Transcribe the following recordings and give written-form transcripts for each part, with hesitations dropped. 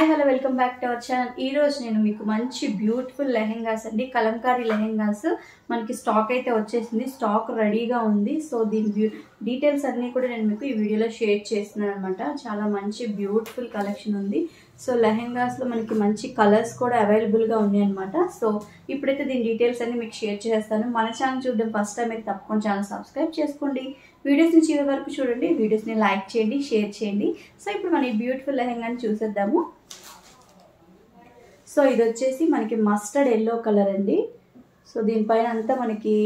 Hi hello welcome back to our channel. ఈ రోజు నేను మీకు మంచి బ్యూటిఫుల్ లెహెంగాస్ అండి, కలంకారీ లెహెంగాస్ మనకి స్టాక్ అయితే వచ్చేసింది. స్టాక్ రెడీగా ఉంది. సో దీని డీటెయిల్స్ అన్నీ కూడా నేను మీకు ఈ వీడియోలో షేర్ చేస్తున్నాను అనమాట. చాలా మంచి బ్యూటిఫుల్ కలెక్షన్ ఉంది. సో లెహెంగాస్లో మనకి మంచి కలర్స్ కూడా అవైలబుల్గా ఉన్నాయి అనమాట. సో ఇప్పుడైతే దీని డీటెయిల్స్ అన్ని మీకు షేర్ చేస్తాను. మన ఛానల్ చూడడం ఫస్ట్ టైం అయితే తప్పకుండా ఛానల్ సబ్స్క్రైబ్ చేసుకోండి. వీడియోస్ని చివరి వరకు చూడండి, వీడియోస్ని లైక్ చేయండి, షేర్ చేయండి. సో ఇప్పుడు మన ఈ బ్యూటిఫుల్ లెహెంగాని చూసేద్దాము. సో ఇది వచ్చేసి మనకి మస్టర్డ్ ఎల్లో కలర్ అండి. సో దీనిపైన అంతా మనకి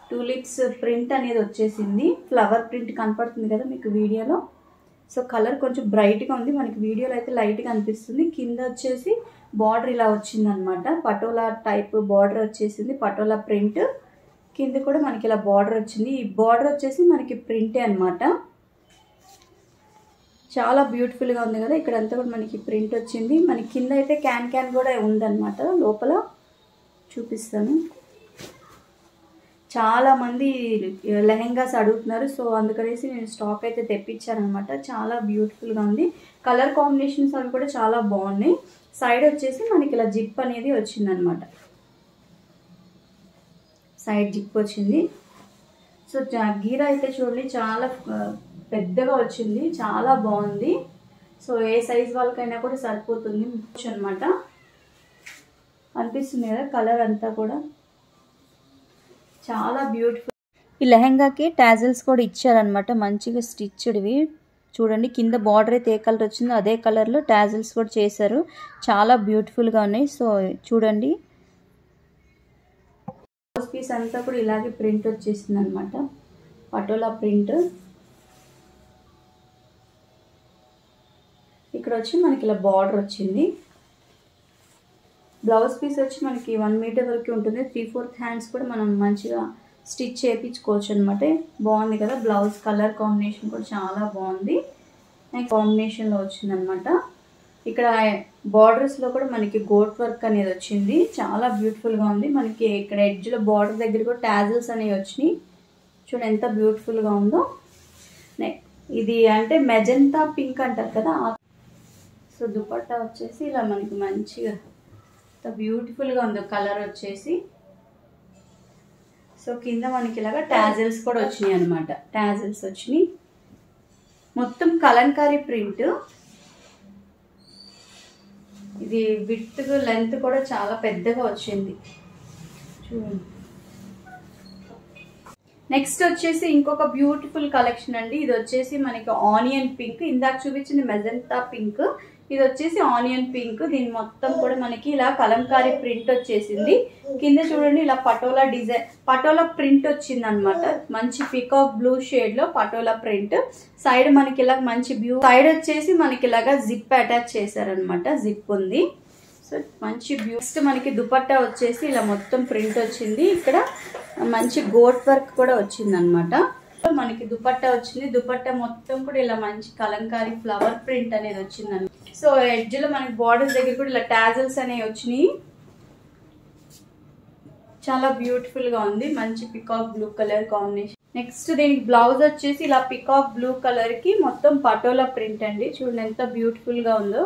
టూలిప్స్ ప్రింట్ అనేది వచ్చేసింది. ఫ్లవర్ ప్రింట్ కనపడుతుంది కదా మీకు వీడియోలో. సో కలర్ కొంచెం బ్రైట్గా ఉంది, మనకి వీడియోలో అయితే లైట్గా అనిపిస్తుంది. కింద వచ్చేసి బార్డర్ ఇలా వచ్చింది అనమాట. పటోలా టైప్ బార్డర్ వచ్చేసింది, పటోలా ప్రింట్. కింద కూడా మనకి ఇలా బార్డర్ వచ్చింది. ఈ బార్డర్ వచ్చేసి మనకి ప్రింటే అనమాట. చాలా బ్యూటిఫుల్గా ఉంది కదా. ఇక్కడంతా కూడా మనకి ప్రింట్ వచ్చింది. మనకి కింద అయితే క్యాన్ కూడా ఉందన్నమాట. లోపల చూపిస్తాను. చాలామంది లెహెంగాస్ అడుగుతున్నారు. సో అందుకనేసి నేను స్టాక్ అయితే తెప్పించాను అనమాట. చాలా బ్యూటిఫుల్గా ఉంది. కలర్ కాంబినేషన్స్ అవి కూడా చాలా బాగున్నాయి. సైడ్ వచ్చేసి మనకి ఇలా జిప్ అనేది వచ్చిందనమాట. సైడ్ జిప్ వచ్చింది. సో గీరా అయితే చూడండి చాలా పెద్దగా వచ్చింది, చాలా బాగుంది. సో ఏ సైజ్ వాళ్ళకైనా కూడా సరిపోతుంది అనమాట. అనిపిస్తుంది కదా కలర్ అంతా కూడా చాలా బ్యూటిఫుల్. ఈ లెహెంగాకి టాజిల్స్ కూడా ఇచ్చారనమాట, మంచిగా స్టిచ్డ్వి. చూడండి కింద బార్డర్ అయితే ఏ కలర్ వచ్చిందో అదే కలర్లో టాజిల్స్ కూడా చేశారు. చాలా బ్యూటిఫుల్గా ఉన్నాయి. సో చూడండి బ్లౌజ్ పీస్ అంతా కూడా ఇలాగే ప్రింట్ వచ్చేసింది అనమాట, పటోలా ప్రింట్. ఇక్కడ వచ్చి మనకి ఇలా బార్డర్ వచ్చింది. బ్లౌజ్ పీస్ వచ్చి మనకి 1 మీటర్ వరకు ఉంటుంది. 3/4 హ్యాండ్స్ కూడా మనం మంచిగా స్టిచ్ చేయించుకోవచ్చు అనమాట. బాగుంది కదా. బ్లౌజ్ కలర్ కాంబినేషన్ కూడా చాలా బాగుంది. నెక్స్ట్ కాంబినేషన్లో వచ్చిందనమాట. ఇక్కడ బార్డర్స్లో కూడా మనకి గోట్ వర్క్ అనేది వచ్చింది. చాలా బ్యూటిఫుల్గా ఉంది. మనకి ఇక్కడ ఎడ్జ్లో బార్డర్ దగ్గర కూడా టాజిల్స్ అనేవి వచ్చినాయి. చూడండి ఎంత బ్యూటిఫుల్గా ఉందో. ఇది అంటే మెజెంటా పింక్ అంటారు కదా. సో దుపట్టా వచ్చేసి ఇలా మనకి మంచిగా బ్యూటిఫుల్గా ఉంది కలర్ వచ్చేసి. సో కింద మనకి ఇలాగా టాజిల్స్ కూడా వచ్చినాయి అనమాట. టాజిల్స్ వచ్చినాయి. మొత్తం కలంకారీ ప్రింట్. ఇది విడ్త్ లెంత్ కూడా చాలా పెద్దగా వచ్చింది చూడండి. నెక్స్ట్ వచ్చేసి ఇంకొక బ్యూటిఫుల్ కలెక్షన్ అండి. ఇది వచ్చేసి మనకి ఆనియన్ పింక్. ఇందాక చూపించింది మెజెంటా పింక్, ఇది వచ్చేసి ఆనియన్ పింక్. దీని మొత్తం కూడా మనకి ఇలా కలంకారీ ప్రింట్ వచ్చేసింది. కింద చూడండి ఇలా పటోలా డిజైన్, పటోలా ప్రింట్ వచ్చింది అనమాట. మంచి పికాక్ బ్లూ షేడ్ లో పటోలా ప్రింట్. సైడ్ మనకి ఇలా మంచి సైడ్ వచ్చేసి మనకి ఇలాగా జిప్ అటాచ్ చేశారనమాట. జిప్ ఉంది. సో మంచి నెక్స్ట్ మనకి దుపట్టా వచ్చేసి ఇలా మొత్తం ప్రింట్ వచ్చింది. ఇక్కడ మంచి గోట్ వర్క్ కూడా వచ్చింది అనమాట. మనకి దుపట్టా వచ్చింది. దుపట్టా మొత్తం కూడా ఇలా మంచి కలంకారీ ఫ్లవర్ ప్రింట్ అనేది వచ్చింది. సో ఎడ్జ్ లో మనకి బార్డర్స్ దగ్గర కూడా ఇలా టాజిల్స్ అనేవి వచ్చినాయి. చాలా బ్యూటిఫుల్ గా ఉంది. మంచి peacock blue colour combination. Next దీనికి బ్లౌజ్ వచ్చేసి ఇలా పికాక్ బ్లూ కలర్ కి మొత్తం పటోలా ప్రింట్ అండి. చూడండి ఎంత బ్యూటిఫుల్ గా ఉందో.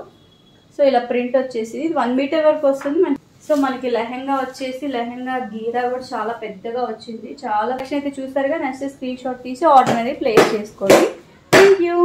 సో ఇలా ప్రింట్ వచ్చేసి 1 మీటర్ వరకు వస్తుంది. సో మనకి లెహెంగా వచ్చేసి లెహెంగా గీరా కూడా చాలా పెద్దగా వచ్చింది. చాలా అయితే చూసారుగా. నెక్స్ట్ స్క్రీన్ షాట్ తీసి ఆర్డర్ అనేది ప్లేస్ చేసుకోండి. Thank you.